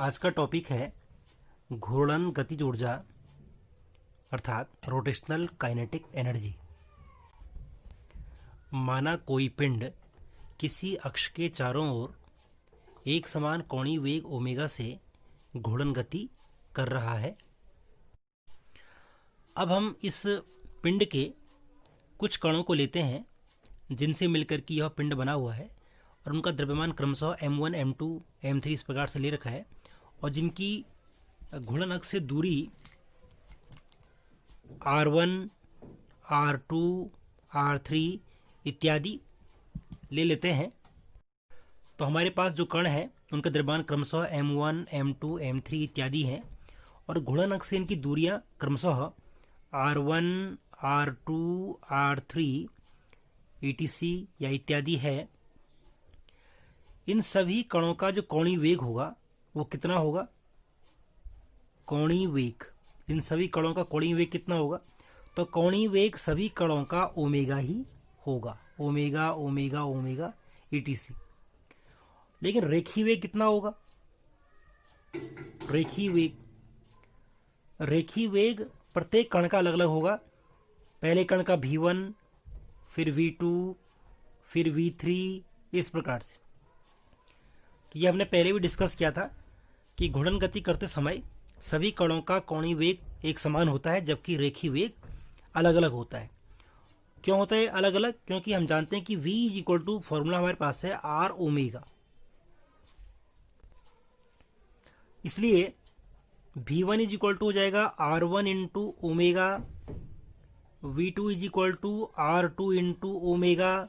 आज का टॉपिक है घूर्णन गतिज ऊर्जा अर्थात रोटेशनल काइनेटिक एनर्जी। माना कोई पिंड किसी अक्ष के चारों ओर एक समान कोणीय वेग ओमेगा से घूर्णन गति कर रहा है। अब हम इस पिंड के कुछ कणों को लेते हैं जिनसे मिलकर के यह पिंड बना हुआ है और उनका द्रव्यमान क्रमशः m1, m2, m3 इस प्रकार से ले रखा है और जिनकी घूर्णन अक्ष से दूरी r1, r2, r3 इत्यादि ले लेते हैं। तो हमारे पास जो कण है उनका द्रव्यमान क्रमशः m1, m2, m3 इत्यादि हैं और घूर्णन अक्ष से इनकी दूरियां क्रमशः r1, r2, r3 etc या इत्यादि है। इन सभी कणों का जो कोणीय वेग होगा वो कितना होगा? कोणीय वेग, इन सभी कणों का कोणीय वेग कितना होगा? तो कोणीय वेग सभी कणों का ओमेगा ही होगा, ओमेगा ओमेगा ओमेगा etc। लेकिन रेखीय वेग कितना होगा? रेखीय वेग प्रत्येक कण का अलग अलग होगा। पहले कण का v1, फिर v2, फिर v3 इस प्रकार से। तो ये हमने पहले भी डिस्कस किया था कि घूर्णन गति करते समय सभी कणों का कोणीय वेग एक समान होता है जबकि रेखीय वेग अलग अलग होता है। क्यों होता है अलग अलग? क्योंकि हम जानते हैं कि v is equal to formula हमारे पास है r ओमेगा, इसलिए v1 इज इक्वल टू हो जाएगा r1 into omega, v2 is equal to r2 into omega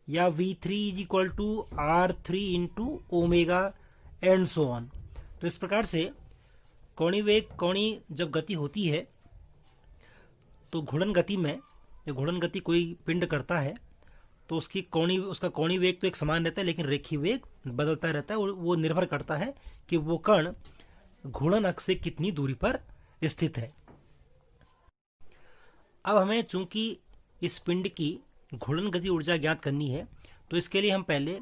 या v3 is equal to r3 into omega and so on. तो इस प्रकार से कोणीय वेग कोणीय जब गति होती है तो घूर्णन गति में, जब घूर्णन गति कोई पिंड करता है तो उसका कोणीय वेग तो एक समान रहता है लेकिन रेखीय वेग बदलता रहता है और वो निर्भर करता है कि वो कण घूर्णन अक्ष से कितनी दूरी पर स्थित है। अब हमें चूंकि इस पिंड की घूर्णन गति ऊर्जा ज्ञात करनी है तो इसके लिए हम पहले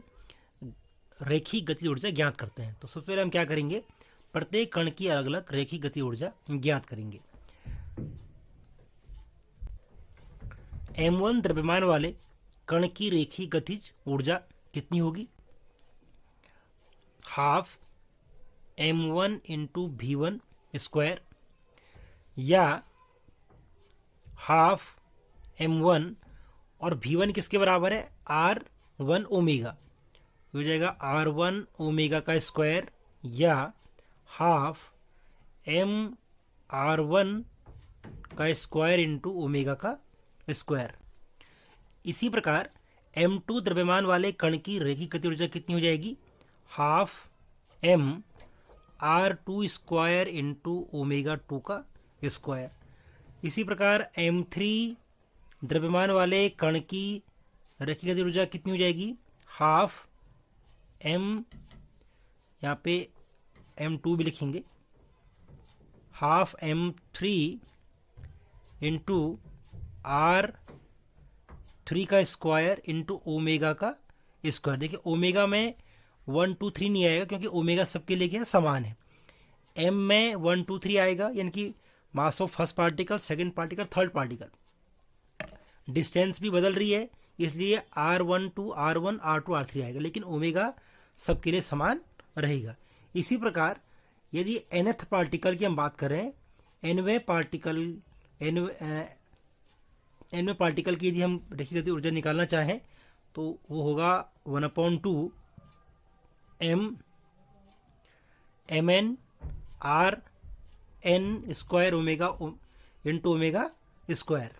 रेखीय गति ऊर्जा ज्ञात करते हैं। तो सबसे पहले हम क्या करेंगे, प्रत्येक कण की अलग अलग रेखीय गति ऊर्जा ज्ञात करेंगे। m1 द्रव्यमान वाले कण की रेखीय गतिज ऊर्जा कितनी होगी? Half m1 into v1 square या हाफ m1 और v1 किसके बराबर है? r1 ओमेगा, हो जाएगा r1 ओमेगा का स्क्वायर या हाफ m r1 का स्क्वायर इंटू ओमेगा का स्क्वायर। इसी प्रकार m2 द्रव्यमान वाले कण की रेखीय गति ऊर्जा कितनी हो जाएगी? Half m r2 square into omega 2 का स्क्वायर। इसी प्रकार m3 द्रव्यमान वाले कण की रेखीय गति ऊर्जा कितनी हो जाएगी? हाफ m, यहाँ पे m2 भी लिखेंगे, हाफ m3 इंटू r3 का स्क्वायर इंटू ओमेगा का स्क्वायर। देखिए ओमेगा में 1, 2, 3 नहीं आएगा क्योंकि ओमेगा सबके लिए क्या समान है। m में 1, 2, 3 आएगा यानी कि mass of first particle, second particle, third particle. Distance भी बदल रही है इसलिए r12, r1, r2, r3 आएगा, लेकिन ओमेगा सबके लिए समान रहेगा। इसी प्रकार यदि nth पार्टिकल की हम बात करें, nवें पार्टिकल की यदि हम रेखीय गति ऊर्जा निकालना चाहें तो वो होगा 1/2 m mn r n square omega into omega square.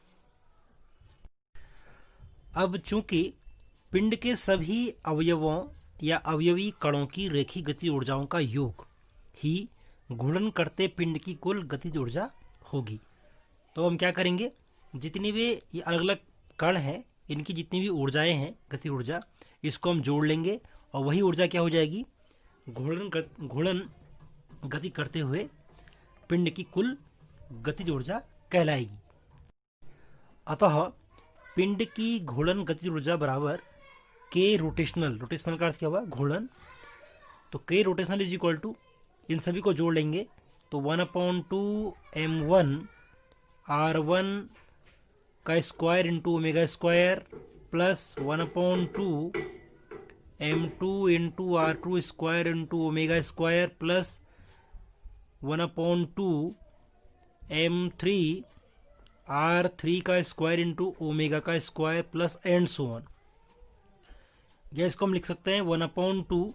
अब चूंकि पिंड के सभी अवयवों या अवयवी कणों की रेखीय गति ऊर्जाओं का योग ही घूर्णन करते पिंड की कुल गतिज ऊर्जा होगी, तो हम क्या करेंगे, जितनी भी ये अलग अलग कण हैं इनकी जितनी भी ऊर्जाएं हैं गति ऊर्जा, इसको हम जोड़ लेंगे और वही ऊर्जा क्या हो जाएगी? घूर्णन गति करते हुए पिंड की कुल गतिज ऊर्जा कहलाएगी। अतः पिंड की घूर्णन गतिज ऊर्जा बराबर के रोटेशनल का अर्थ क्या हुआ? घूर्णन तो k rotational is equal to, इन सभी को जोड़ लेंगे तो 1/2 m1 r1 का square into omega square plus 1/2 m2 into r2 square into omega square plus 1/2 m3 r3 का स्क्वायर इंटू ओमेगा का square plus and so on. या इसको हम लिख सकते हैं 1/2,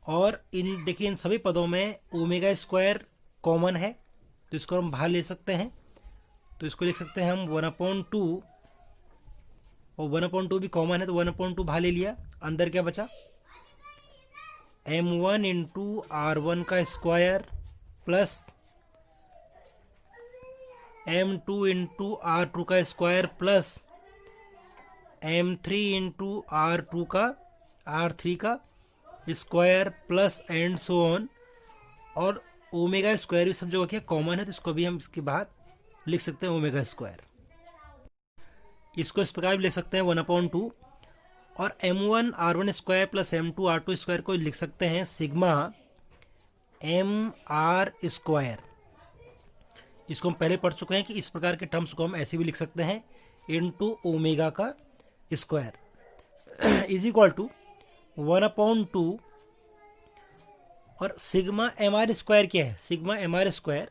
और इन देखिए इन सभी पदों में ओमेगा स्क्वायर कॉमन है तो इसको हम बाहर ले सकते हैं, तो इसको लिख सकते हैं हम 1/2, और 1/2 भी कॉमन है तो 1/2 बाहर ले लिया। अंदर क्या बचा, m1 इंटू r1 का square plus m2 into r2 का square plus m3 into r3 का square plus and so on. और ओमेगा स्क्वायर भी सब जगह क्या कॉमन है तो इसको भी हम इसके बाद लिख सकते हैं ओमेगा स्क्वायर। इसको इस प्रकार भी लिख सकते हैं 1/2, और m1 r1 square plus m2 r2 square को लिख सकते हैं सिग्मा m r स्क्वायर। इसको हम पहले पढ़ चुके हैं कि इस प्रकार के टर्म्स को हम ऐसे भी लिख सकते हैं इनटू ओमेगा का स्क्वायर इज इक्वल टू 1/2, और सिग्मा एम आर स्क्वायर क्या है, सिग्मा एम आर स्क्वायर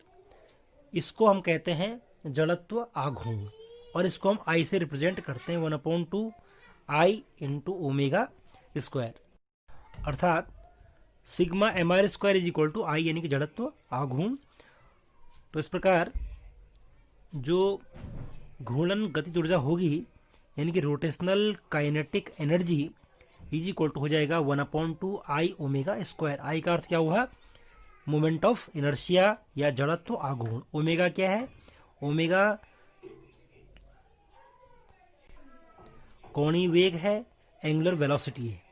इसको हम कहते हैं जड़त्व आघूर्ण, और इसको हम आई से रिप्रेजेंट करते हैं 1/2 आई इंटू ओमेगा स्क्वायर, अर्थात sigma M R square is equal to I यानी कि जड़त्व आघूर्ण। तो इस प्रकार जो घूर्णन गतिज ऊर्जा होगी यानी कि rotational kinetic energy is equal to हो जाएगा 1/2 आई ओमेगा स्क्वायर। आई का अर्थ क्या हुआ, मोमेंट ऑफ इनर्शिया या जड़त्व आघूर्ण। ओमेगा क्या है, ओमेगा कोणीय वेग है, एंगुलर वेलोसिटी है।